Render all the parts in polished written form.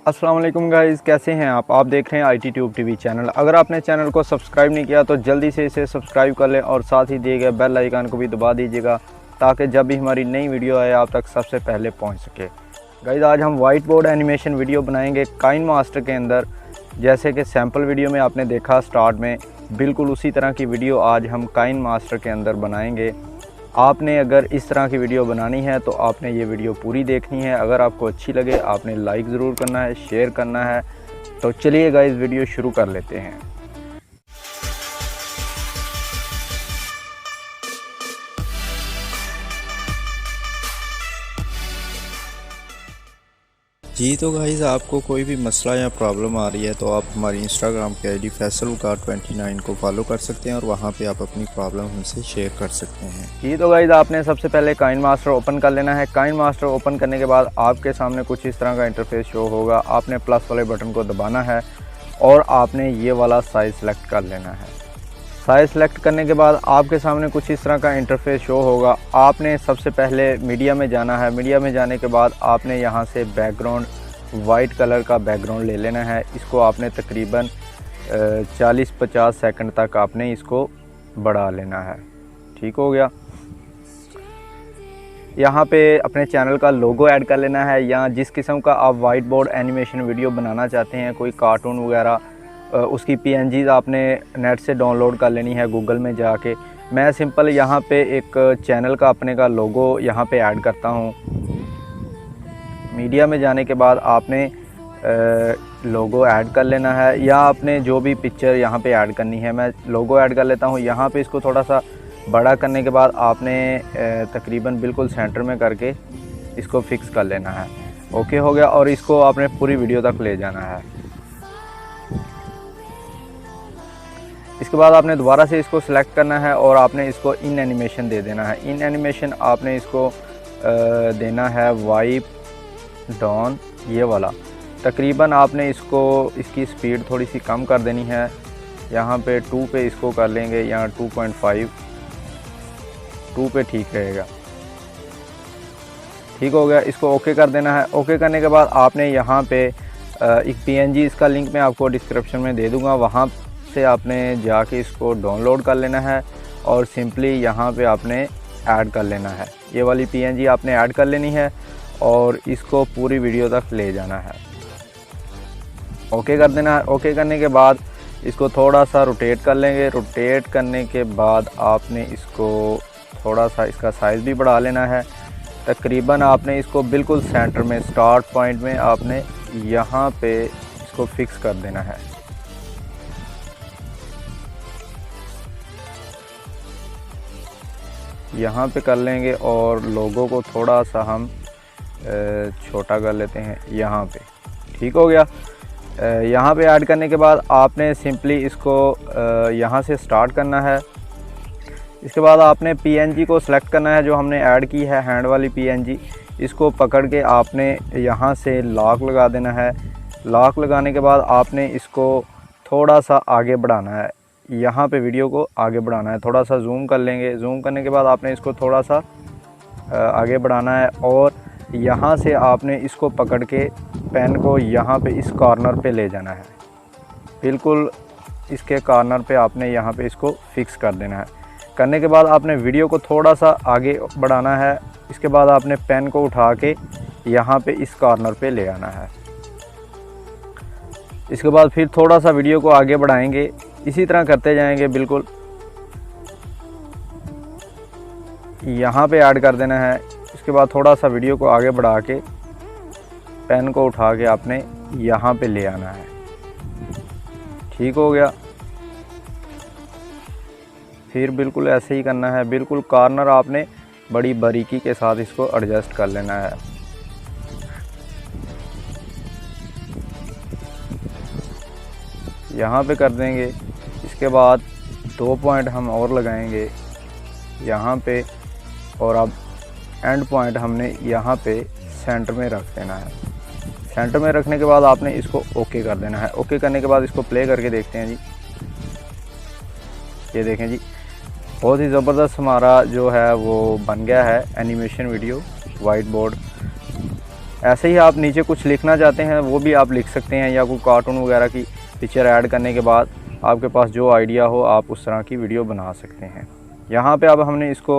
अस्सलाम वालेकुम गाइज़, कैसे हैं आप देख रहे हैं IT ट्यूब टीवी चैनल। अगर आपने चैनल को सब्सक्राइब नहीं किया तो जल्दी से इसे सब्सक्राइब कर लें और साथ ही दिए गए बेल आइकन को भी दबा दीजिएगा ताकि जब भी हमारी नई वीडियो आए आप तक सबसे पहले पहुंच सके। गाइज़, आज हम वाइट बोर्ड एनिमेशन वीडियो बनाएंगे काइन मास्टर के अंदर। जैसे कि सैम्पल वीडियो में आपने देखा स्टार्ट में, बिल्कुल उसी तरह की वीडियो आज हम काइन मास्टर के अंदर बनाएंगे। आपने अगर इस तरह की वीडियो बनानी है तो आपने ये वीडियो पूरी देखनी है। अगर आपको अच्छी लगे आपने लाइक ज़रूर करना है, शेयर करना है। तो चलिए गाइस, वीडियो शुरू कर लेते हैं। जी तो गाइज़, आपको कोई भी मसला या प्रॉब्लम आ रही है तो आप हमारी इंस्टाग्राम के आईडी फैसलवकार29 को फॉलो कर सकते हैं और वहाँ पे आप अपनी प्रॉब्लम हमसे शेयर कर सकते हैं। जी तो गाइज़, आपने सबसे पहले काइन मास्टर ओपन कर लेना है। काइन मास्टर ओपन करने के बाद आपके सामने कुछ इस तरह का इंटरफेस शो होगा। आपने प्लस वाले बटन को दबाना है और आपने ये वाला साइज़ सेलेक्ट कर लेना है। साइज़ सेलेक्ट करने के बाद आपके सामने कुछ इस तरह का इंटरफेस शो होगा। आपने सबसे पहले मीडिया में जाना है। मीडिया में जाने के बाद आपने यहाँ से बैकग्राउंड वाइट कलर का बैकग्राउंड ले लेना है। इसको आपने तकरीबन 40-50 सेकंड तक आपने इसको बढ़ा लेना है। ठीक हो गया। यहाँ पे अपने चैनल का लोगो ऐड कर लेना है या जिस किस्म का आप वाइट बोर्ड एनिमेशन वीडियो बनाना चाहते हैं, कोई कार्टून वगैरह, उसकी PNGs आपने नेट से डाउनलोड कर लेनी है गूगल में जाके। मैं सिंपल यहाँ पे एक चैनल का अपने का लोगो यहाँ पे ऐड करता हूँ। मीडिया में जाने के बाद आपने लोगो ऐड कर लेना है या आपने जो भी पिक्चर यहाँ पे ऐड करनी है। मैं लोगो ऐड कर लेता हूँ। यहाँ पे इसको थोड़ा सा बड़ा करने के बाद आपने तकरीबन बिल्कुल सेंटर में करके इसको फिक्स कर लेना है। ओके हो गया। और इसको आपने पूरी वीडियो तक ले जाना है। इसके बाद आपने दोबारा से इसको सिलेक्ट करना है और आपने इसको इन एनिमेशन दे देना है। इन एनिमेशन आपने इसको देना है वाइप डाउन, ये वाला। तकरीबन आपने इसकी स्पीड थोड़ी सी कम कर देनी है। यहाँ पे 2 पे इसको कर लेंगे या 2.5, 2 पे ठीक रहेगा। ठीक हो गया। इसको ओके कर देना है। ओके करने के बाद आपने यहाँ पे एक PNG, इसका लिंक मैं आपको डिस्क्रिप्शन में दे दूँगा, वहाँ से आपने जाके इसको डाउनलोड कर लेना है और सिंपली यहाँ पे आपने ऐड कर लेना है। ये वाली PNG आपने ऐड कर लेनी है और इसको पूरी वीडियो तक ले जाना है। ओके कर देना है। ओके करने के बाद इसको थोड़ा सा रोटेट कर लेंगे। रोटेट करने के बाद आपने इसको थोड़ा सा इसका साइज़ भी बढ़ा लेना है। तकरीबन आपने इसको बिल्कुल सेंटर में, स्टार्ट पॉइंट में आपने यहाँ पे इसको फिक्स कर देना है। यहाँ पे कर लेंगे और लोगों को थोड़ा सा हम छोटा कर लेते हैं यहाँ पे। ठीक हो गया। यहाँ पे ऐड करने के बाद आपने सिंपली इसको यहाँ से स्टार्ट करना है। इसके बाद आपने PNG को सिलेक्ट करना है जो हमने ऐड की है, हैंड वाली PNG। इसको पकड़ के आपने यहाँ से लॉक लगा देना है। लॉक लगाने के बाद आपने इसको थोड़ा सा आगे बढ़ाना है। यहाँ पे वीडियो को आगे बढ़ाना है। थोड़ा सा जूम कर लेंगे। जूम करने के बाद आपने इसको थोड़ा सा आगे बढ़ाना है और यहाँ से आपने इसको पकड़ के पेन को यहाँ पे इस कॉर्नर पे ले जाना है। बिल्कुल इसके कॉर्नर पे आपने यहाँ पे इसको फिक्स कर देना है। करने के बाद आपने वीडियो को थोड़ा सा आगे बढ़ाना है। इसके बाद आपने पेन को उठा के यहाँ पे इस कॉर्नर पे ले आना है। इसके बाद फिर थोड़ा सा वीडियो को आगे बढ़ाएंगे। इसी तरह करते जाएंगे। बिल्कुल यहाँ पे ऐड कर देना है। इसके बाद थोड़ा सा वीडियो को आगे बढ़ा के पेन को उठा के आपने यहाँ पे ले आना है। ठीक हो गया। फिर बिल्कुल ऐसे ही करना है। बिल्कुल कॉर्नर आपने बड़ी बारीकी के साथ इसको एडजस्ट कर लेना है। यहाँ पे कर देंगे। इसके बाद 2 पॉइंट हम और लगाएंगे यहाँ पे और अब एंड पॉइंट हमने यहाँ पे सेंटर में रख देना है। सेंटर में रखने के बाद आपने इसको ओके कर देना है। ओके करने के बाद इसको प्ले करके देखते हैं जी। ये देखें जी, बहुत ही ज़बरदस्त हमारा जो है वो बन गया है एनिमेशन वीडियो वाइट बोर्ड ऐसे ही आप नीचे कुछ लिखना चाहते हैं वो भी आप लिख सकते हैं, या कोई कार्टून वगैरह की पिक्चर ऐड करने के बाद आपके पास जो आइडिया हो आप उस तरह की वीडियो बना सकते हैं। यहाँ पे अब हमने इसको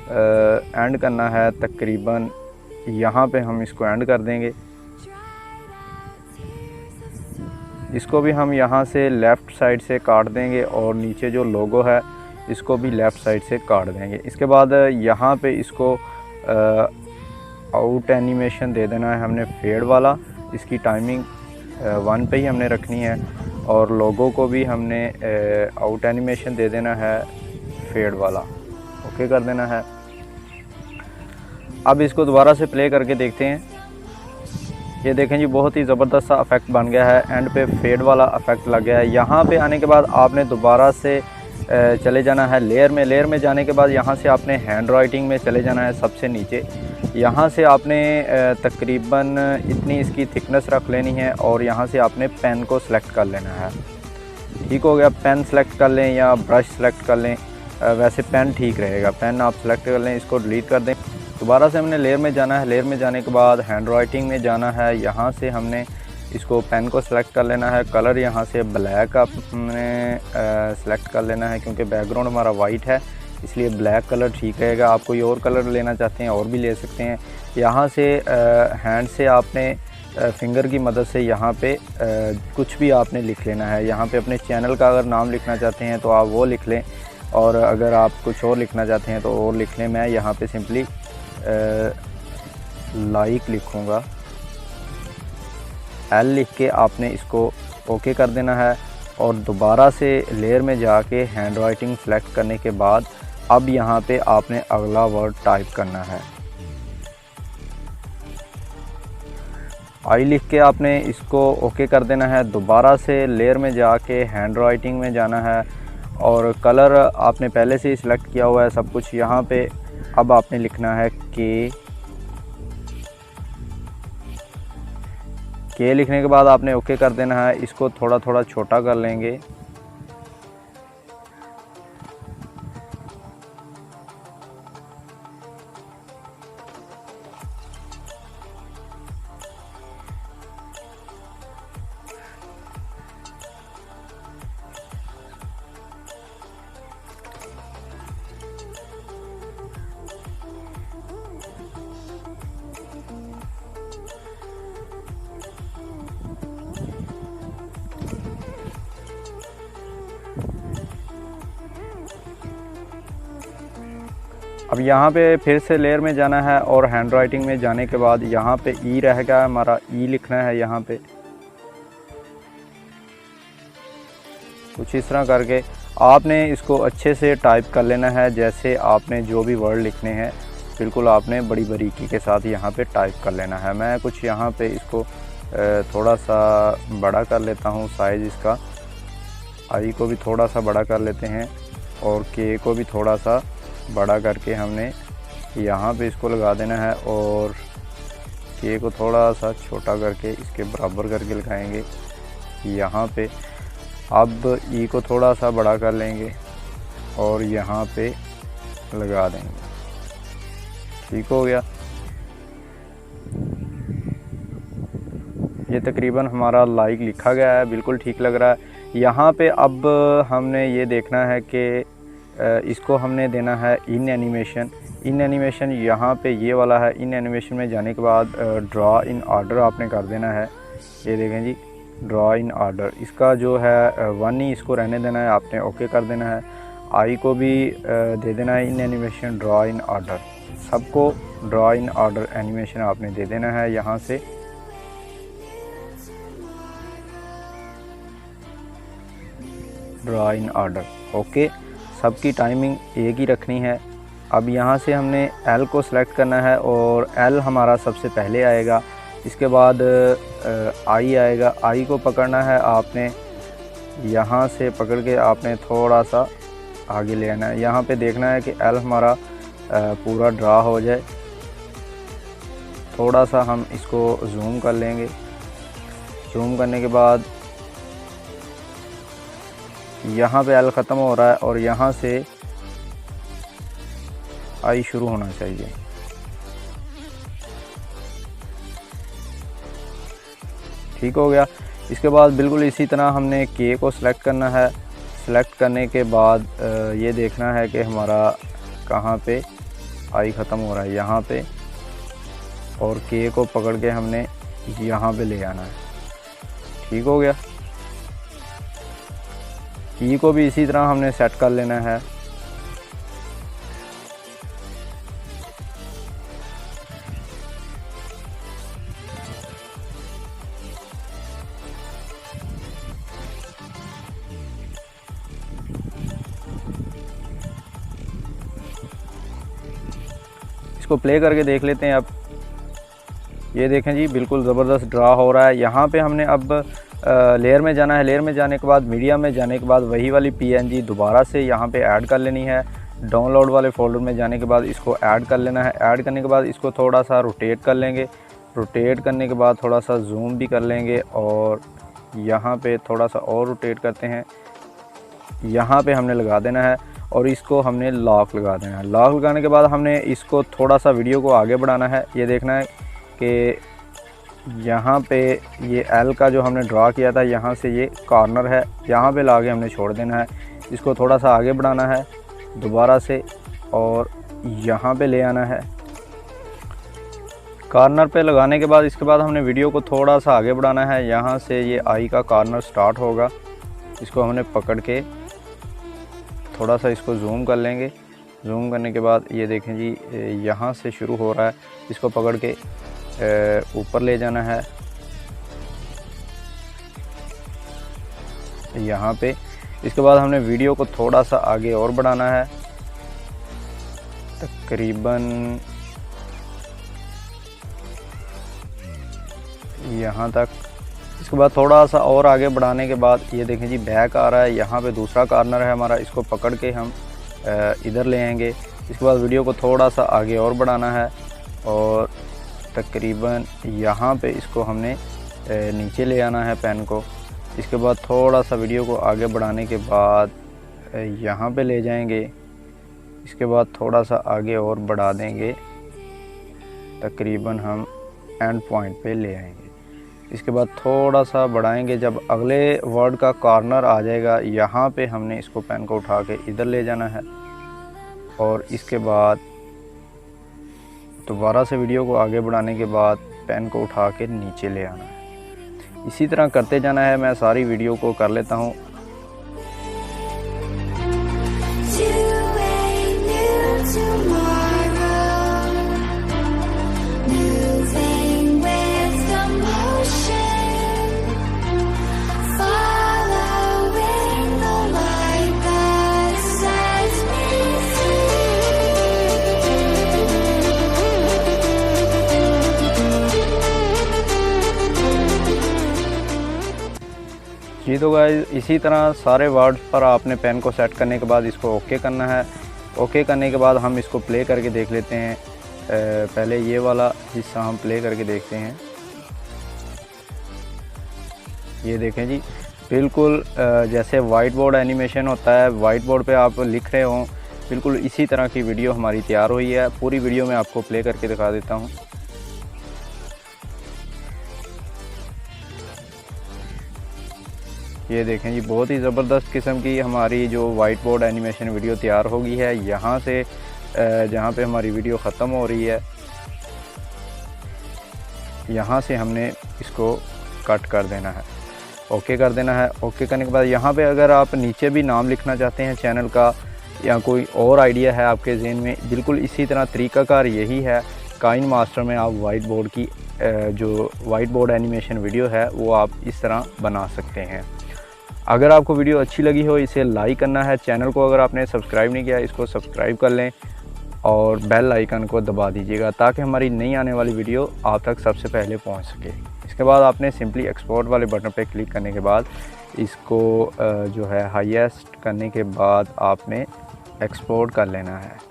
एंड करना है, तकरीबन यहाँ पे हम इसको एंड कर देंगे। इसको भी हम यहाँ से लेफ़्ट साइड से काट देंगे और नीचे जो लोगो है इसको भी लेफ़्ट साइड से काट देंगे। इसके बाद यहाँ पे इसको आउट एनिमेशन दे देना है हमने फेड वाला। इसकी टाइमिंग 1 पे ही हमने रखनी है और लोगो को भी हमने आउट एनिमेशन दे देना है फेड वाला, ओके कर देना है। अब इसको दोबारा से प्ले करके देखते हैं। ये देखें जी, बहुत ही ज़बरदस्त सा इफ़ेक्ट बन गया है, एंड पे फेड वाला इफ़ेक्ट लग गया है। यहाँ पे आने के बाद आपने दोबारा से चले जाना है लेयर में। लेयर में जाने के बाद यहाँ से आपने हैंड राइटिंग में चले जाना है सबसे नीचे। यहाँ से आपने तकरीबन इतनी इसकी थिकनेस रख लेनी है और यहाँ से आपने पेन को सिलेक्ट कर लेना है। ठीक हो गया, पेन सेलेक्ट कर लें या ब्रश सेलेक्ट कर लें, वैसे पेन ठीक रहेगा। पेन आप सेलेक्ट कर लें, इसको डिलीट कर दें। दोबारा से हमने लेयर में जाना है। लेयर में जाने के बाद हैंड राइटिंग में जाना है। यहाँ से हमने इसको पेन को सिलेक्ट कर लेना है। कलर यहाँ से ब्लैक हमने सेलेक्ट कर लेना है, क्योंकि बैकग्राउंड हमारा वाइट है इसलिए ब्लैक कलर ठीक रहेगा। आप कोई और कलर लेना चाहते हैं और भी ले सकते हैं। यहाँ से हैंड से आपने फिंगर की मदद से यहाँ पे कुछ भी आपने लिख लेना है। यहाँ पे अपने चैनल का अगर नाम लिखना चाहते हैं तो आप वो लिख लें, और अगर आप कुछ और लिखना चाहते हैं तो और लिख लें। मैं यहाँ पे सिंपली लाइक लिखूँगा, एल लिख के आपने इसको ओके कर देना है। और दोबारा से लेयर में जाके हैंड राइटिंग सेलेक्ट करने के बाद अब यहाँ पे आपने अगला वर्ड टाइप करना है। आई लिख के आपने इसको ओके कर देना है। दोबारा से लेयर में जाके हैंड राइटिंग में जाना है और कलर आपने पहले से ही सिलेक्ट किया हुआ है सब कुछ। यहाँ पे अब आपने लिखना है के लिखने के बाद आपने ओके कर देना है। इसको थोड़ा थोड़ा छोटा कर लेंगे। अब यहाँ पे फिर से लेयर में जाना है और हैंड राइटिंग में जाने के बाद यहाँ पे ई रह गया है हमारा, ई लिखना है। यहाँ पे कुछ इस तरह करके आपने इसको अच्छे से टाइप कर लेना है। जैसे आपने जो भी वर्ड लिखने हैं बिल्कुल आपने बड़ी बारीकी के साथ यहाँ पे टाइप कर लेना है। मैं कुछ यहाँ पे इसको थोड़ा सा बड़ा कर लेता हूँ साइज़ इसका। आई को भी थोड़ा सा बड़ा कर लेते हैं और के को भी थोड़ा सा बड़ा करके हमने यहाँ पे इसको लगा देना है, और के को थोड़ा सा छोटा करके इसके बराबर करके लगाएंगे यहाँ पे। अब ई को थोड़ा सा बड़ा कर लेंगे और यहाँ पे लगा देंगे। ठीक हो गया। ये तकरीबन हमारा लाइक लिखा गया है, बिल्कुल ठीक लग रहा है। यहाँ पे अब हमने ये देखना है कि इसको हमने देना है इन एनिमेशन। इन एनिमेशन यहाँ पे ये वाला है। इन एनिमेशन में जाने के बाद ड्रा इन ऑर्डर आपने कर देना है। ये देखें जी, ड्रा इन ऑर्डर, इसका जो है 1 ही इसको रहने देना है, आपने ओके कर देना है। आई को भी दे देना है इन एनिमेशन ड्रा इन ऑर्डर। सबको ड्रा इन ऑर्डर एनिमेशन आपने दे देना है यहाँ से। Draw in order, okay. सबकी टाइमिंग एक ही रखनी है। अब यहाँ से हमने एल को सिलेक्ट करना है और एल हमारा सबसे पहले आएगा। इसके बाद आई आएगा। आई को पकड़ना है आपने, यहाँ से पकड़ के आपने थोड़ा सा आगे ले आना है। यहाँ पे देखना है कि एल हमारा पूरा ड्रा हो जाए। थोड़ा सा हम इसको जूम कर लेंगे। जूम करने के बाद यहाँ पे एल ख़त्म हो रहा है और यहाँ से आई शुरू होना चाहिए। ठीक हो गया। इसके बाद बिल्कुल इसी तरह हमने के को सिलेक्ट करना है। सिलेक्ट करने के बाद ये देखना है कि हमारा कहाँ पे आई ख़त्म हो रहा है, यहाँ पे, और के को पकड़ के हमने यहाँ पे ले आना है। ठीक हो गया। ई को भी इसी तरह हमने सेट कर लेना है। इसको प्ले करके देख लेते हैं। अब ये देखें जी, बिल्कुल ज़बरदस्त ड्रा हो रहा है। यहाँ पे हमने अब लेयर में जाना है। लेयर में जाने के बाद मीडिया में जाने के बाद वही वाली पीएनजी दोबारा से यहाँ पे ऐड कर लेनी है। डाउनलोड वाले फोल्डर में जाने के बाद इसको ऐड कर लेना है। ऐड करने के बाद इसको थोड़ा सा रोटेट कर लेंगे। रोटेट करने के बाद थोड़ा सा जूम भी कर लेंगे और यहाँ पे थोड़ा सा और रोटेट करते हैं। यहाँ पे हमने लगा देना है और इसको हमने लॉक लगा देना है। लॉक लगाने के बाद हमने इसको थोड़ा सा वीडियो को आगे बढ़ाना है। ये देखना है कि यहाँ पे ये एल का जो हमने ड्रा किया था, यहाँ से ये कॉर्नर है, यहाँ पे ला के हमने छोड़ देना है। इसको थोड़ा सा आगे बढ़ाना है दोबारा से और यहाँ पे ले आना है। कॉर्नर पे लगाने के बाद इसके बाद हमने वीडियो को थोड़ा सा आगे बढ़ाना है। यहाँ से ये आई का कॉर्नर स्टार्ट होगा, इसको हमने पकड़ के थोड़ा सा इसको जूम कर लेंगे। जूम करने के बाद ये देखें जी, यहाँ से शुरू हो रहा है, इसको पकड़ के ऊपर ले जाना है यहाँ पे। इसके बाद हमने वीडियो को थोड़ा सा आगे और बढ़ाना है, तकरीबन यहाँ तक। इसके बाद थोड़ा सा और आगे बढ़ाने के बाद ये देखें जी, बैक आ रहा है, यहाँ पे दूसरा कॉर्नर है हमारा, इसको पकड़ के हम इधर ले आएंगे। इसके बाद वीडियो को थोड़ा सा आगे और बढ़ाना है और तकरीबन यहाँ पे इसको हमने नीचे ले आना है पेन को। इसके बाद थोड़ा सा वीडियो को आगे बढ़ाने के बाद यहाँ पे ले जाएंगे। इसके बाद थोड़ा सा आगे और बढ़ा देंगे, तकरीबन हम एंड पॉइंट पे ले आएंगे। इसके बाद थोड़ा सा बढ़ाएंगे, जब अगले वर्ड का कॉर्नर आ जाएगा यहाँ पे हमने इसको पेन को उठा के इधर ले जाना है और इसके बाद दोबारा से वीडियो को आगे बढ़ाने के बाद पेन को उठा के नीचे ले आना है। इसी तरह करते जाना है। मैं सारी वीडियो को कर लेता हूँ। जी तो गाइस, इसी तरह सारे वर्ड्स पर आपने पेन को सेट करने के बाद इसको ओके करना है। ओके करने के बाद हम इसको प्ले करके देख लेते हैं। पहले ये वाला हिस्सा हम प्ले करके देखते हैं। ये देखें जी, बिल्कुल जैसे वाइट बोर्ड एनिमेशन होता है, वाइट बोर्ड पे आप लिख रहे हों, बिल्कुल इसी तरह की वीडियो हमारी तैयार हुई है। पूरी वीडियो में आपको प्ले करके दिखा देता हूँ। ये देखें जी, बहुत ही ज़बरदस्त किस्म की हमारी जो वाइट बोर्ड एनिमेशन वीडियो तैयार हो गई है। यहाँ से जहाँ पे हमारी वीडियो ख़त्म हो रही है, यहाँ से हमने इसको कट कर देना है, ओके कर देना है। ओके करने के बाद यहाँ पे अगर आप नीचे भी नाम लिखना चाहते हैं चैनल का या कोई और आइडिया है आपके ज़हन में, बिल्कुल इसी तरह तरीक़ाकार यही है। काइन मास्टर में आप वाइट बोर्ड की जो वाइट बोर्ड एनिमेशन वीडियो है वो आप इस तरह बना सकते हैं। अगर आपको वीडियो अच्छी लगी हो, इसे लाइक करना है। चैनल को अगर आपने सब्सक्राइब नहीं किया, इसको सब्सक्राइब कर लें और बेल आइकन को दबा दीजिएगा ताकि हमारी नई आने वाली वीडियो आप तक सबसे पहले पहुंच सके। इसके बाद आपने सिंपली एक्सपोर्ट वाले बटन पर क्लिक करने के बाद इसको जो है हाईएस्ट करने के बाद आपने एक्सपोर्ट कर लेना है।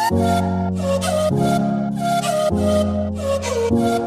Yeah.